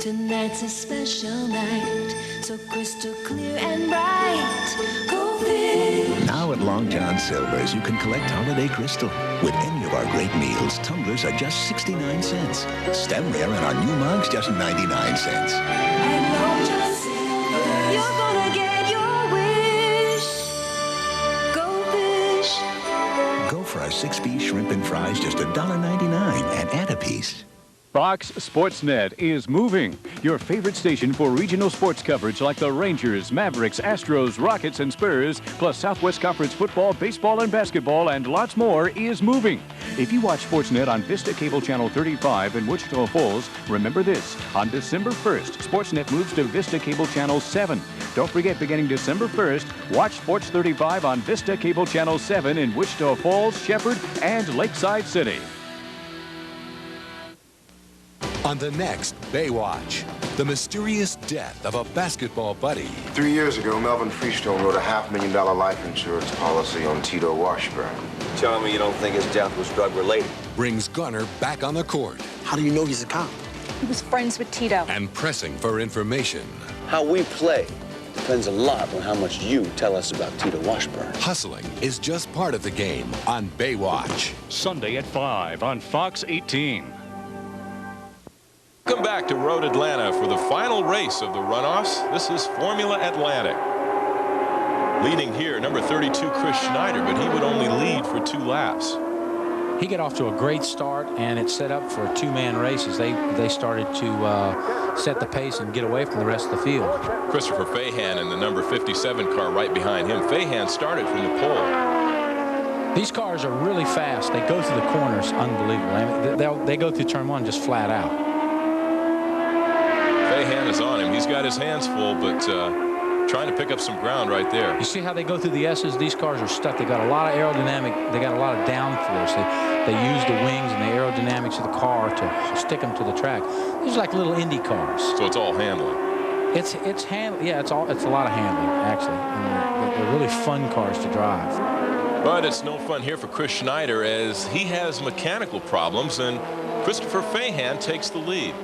Tonight's a special night, so crystal clear and bright. Go fish. Now at Long John Silver's, you can collect holiday crystal. With any of our great meals, tumblers are just 69 cents. Stemware and our new mugs, just 99 cents. At Long John Silver's, you're gonna get your wish. Go fish. Go for our 6-piece shrimp and fries, just $1.99, and add a piece. Fox Sportsnet is moving. Your favorite station for regional sports coverage like the Rangers, Mavericks, Astros, Rockets, and Spurs, plus Southwest Conference football, baseball, and basketball, and lots more is moving. If you watch Sportsnet on Vista Cable Channel 35 in Wichita Falls, remember this. On December 1st, Sportsnet moves to Vista Cable Channel 7. Don't forget, beginning December 1st, watch Sports 35 on Vista Cable Channel 7 in Wichita Falls, Shepherd, and Lakeside City. On the next Baywatch, the mysterious death of a basketball buddy. 3 years ago, Melvin Freestone wrote a $500,000 life insurance policy on Tito Washburn. Telling me you don't think his death was drug-related. Brings Gunner back on the court. How do you know he's a cop? He was friends with Tito. And pressing for information. How we play depends a lot on how much you tell us about Tito Washburn. Hustling is just part of the game on Baywatch. Sunday at 5 on Fox 18. Welcome back to Road Atlanta for the final race of the runoffs. This is Formula Atlantic. Leading here, number 32, Chris Schneider, but he would only lead for 2 laps. He got off to a great start, and it's set up for 2-man races. They started to set the pace and get away from the rest of the field. Christopher Fahan in the number 57 car right behind him. Fahan started from the pole. These cars are really fast. They go through the corners unbelievable. I mean, they go through turn 1 just flat out. Fahan is on him. He's got his hands full, but trying to pick up some ground right there. You see how they go through the S's? These cars are stuck. They got a lot of aerodynamic. They got a lot of downforce. They use the wings and the aerodynamics of the car to stick them to the track. These are like little Indy cars. So it's all handling. It's handling. Yeah, it's a lot of handling actually. And they're really fun cars to drive. But it's no fun here for Chris Schneider as he has mechanical problems, and Christopher Fahan takes the lead.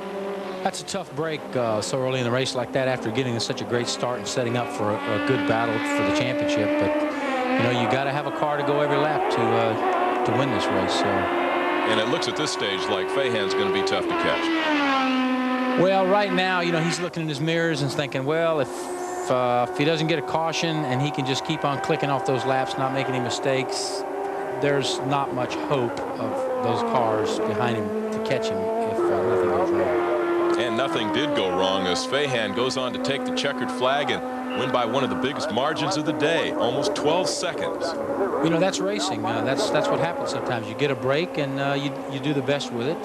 That's a tough break so early in the race like that after getting such a great start and setting up for a good battle for the championship. But you know, you got to have a car to go every lap to win this race. So. And it looks at this stage like Fahan's going to be tough to catch. Well, right now, you know, he's looking in his mirrors and thinking, well, if he doesn't get a caution and he can just keep on clicking off those laps, not making any mistakes, there's not much hope of those cars behind him to catch him if nothing goes wrong. And nothing did go wrong as Fahan goes on to take the checkered flag and win by one of the biggest margins of the day, almost 12 seconds. You know, that's racing. That's what happens sometimes. You get a break and you do the best with it.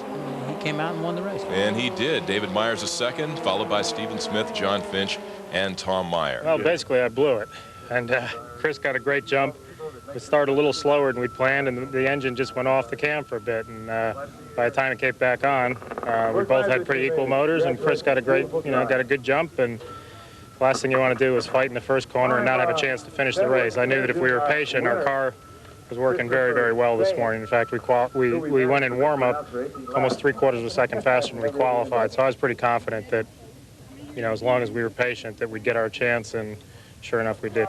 He came out and won the race. And he did. David Myers a second, followed by Stephen Smith, John Finch, and Tom Meyer. Well, basically, I blew it. And Chris got a great jump. It started a little slower than we planned, and the engine just went off the cam for a bit. And by the time it came back on, we both had pretty equal motors, and Chris got a good jump. And the last thing you want to do is fight in the first corner and not have a chance to finish the race. I knew that if we were patient, our car was working very, very well this morning. In fact, we went in warm-up almost 3/4 of a second faster than we qualified. So I was pretty confident that, you know, as long as we were patient, that we'd get our chance, and sure enough, we did.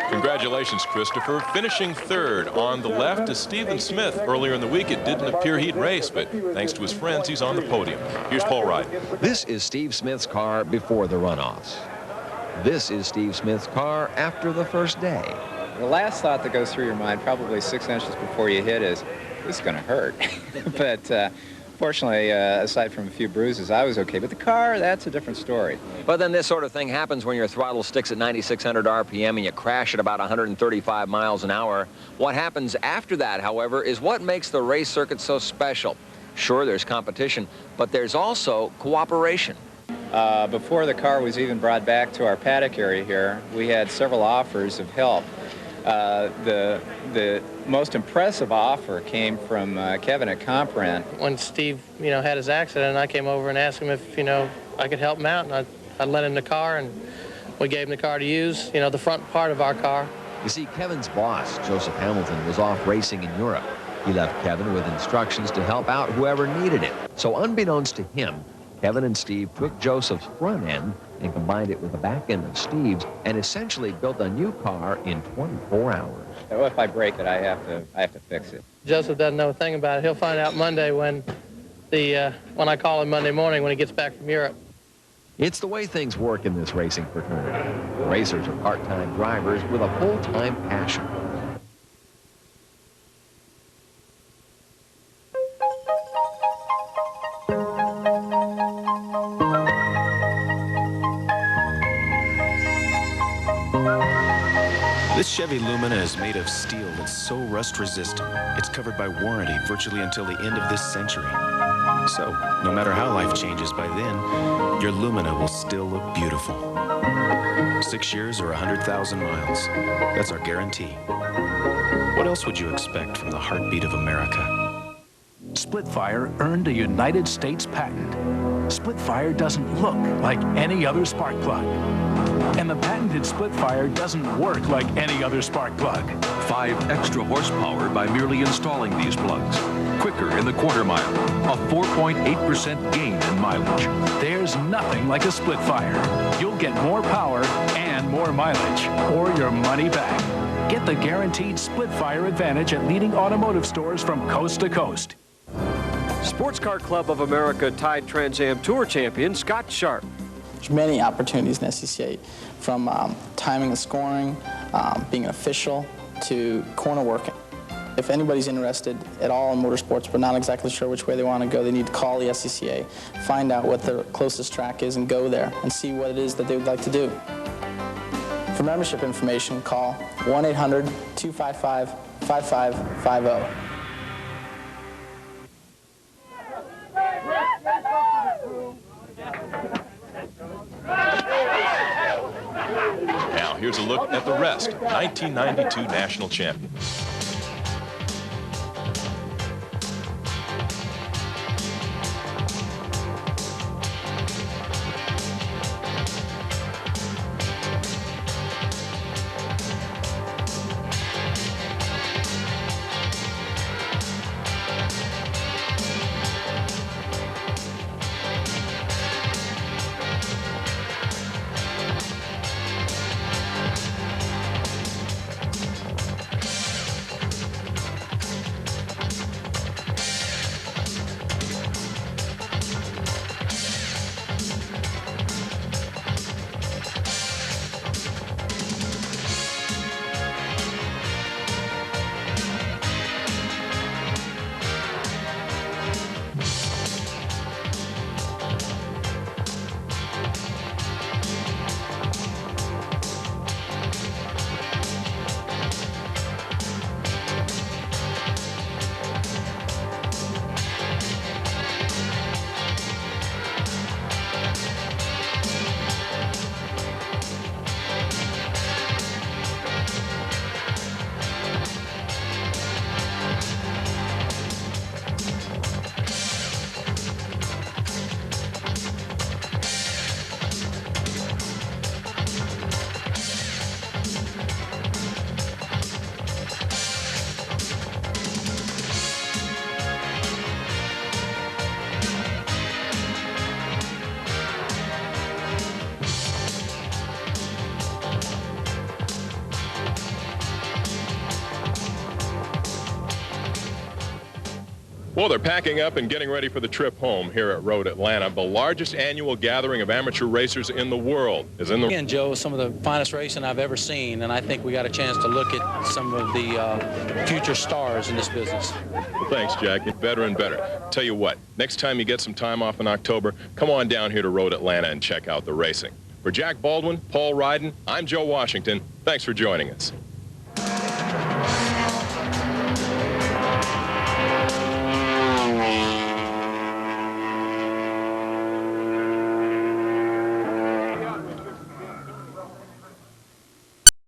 Congratulations, Christopher. Finishing third on the left is Stephen Smith. Earlier in the week, it didn't appear he'd race, but thanks to his friends, he's on the podium. Here's Paul Wright. This is Steve Smith's car before the runoffs. This is Steve Smith's car after the first day. The last thought that goes through your mind probably 6 inches before you hit is, this is going to hurt. But fortunately, aside from a few bruises, I was okay. But the car, that's a different story. But then this sort of thing happens when your throttle sticks at 9,600 RPM and you crash at about 135 miles an hour. What happens after that, however, is what makes the race circuit so special. Sure, there's competition, but there's also cooperation. Before the car was even brought back to our paddock area here, we had several offers of help. The most impressive offer came from Kevin at Compran. When Steve, had his accident, I came over and asked him if, I could help him out, and I lent him the car, and we gave him the car to use, the front part of our car. You see, Kevin's boss, Joseph Hamilton, was off racing in Europe. He left Kevin with instructions to help out whoever needed it. So unbeknownst to him, Kevin and Steve took Joseph's front end and combined it with the back end of Steve's and essentially built a new car in 24 hours. So if I break it, I have to fix it. Joseph doesn't know a thing about it. He'll find out Monday when I call him Monday morning when he gets back from Europe. It's the way things work in this racing fraternity. Racers are part-time drivers with a full-time passion. This Chevy Lumina is made of steel that's so rust-resistant, it's covered by warranty virtually until the end of this century. So, no matter how life changes by then, your Lumina will still look beautiful. 6 years or 100,000 miles. That's our guarantee. What else would you expect from the heartbeat of America? Splitfire earned a United States patent. Splitfire doesn't look like any other spark plug. And the patented Splitfire doesn't work like any other spark plug. 5 extra horsepower by merely installing these plugs. Quicker in the quarter mile. A 4.8% gain in mileage. There's nothing like a Splitfire. You'll get more power and more mileage, or your money back. Get the guaranteed Splitfire advantage at leading automotive stores from coast to coast. Sports Car Club of America Tide Trans Am Tour champion Scott Scharf. There's many opportunities in SCCA, from timing and scoring, being an official, to corner working. If anybody's interested at all in motorsports but not exactly sure which way they want to go, they need to call the SCCA, find out what the closest track is, and go there and see what it is that they would like to do. For membership information, call 1-800-255-5550. Now, here's a look at the rest of 1992 national champions. Well, they're packing up and getting ready for the trip home here at Road Atlanta. The largest annual gathering of amateur racers in the world is in the... Again, Joe, some of the finest racing I've ever seen, and I think we got a chance to look at some of the future stars in this business. Well, thanks, Jack. Get better and better. Tell you what, next time you get some time off in October, come on down here to Road Atlanta and check out the racing. For Jack Baldwin, Paul Ryden, I'm Joe Washington. Thanks for joining us.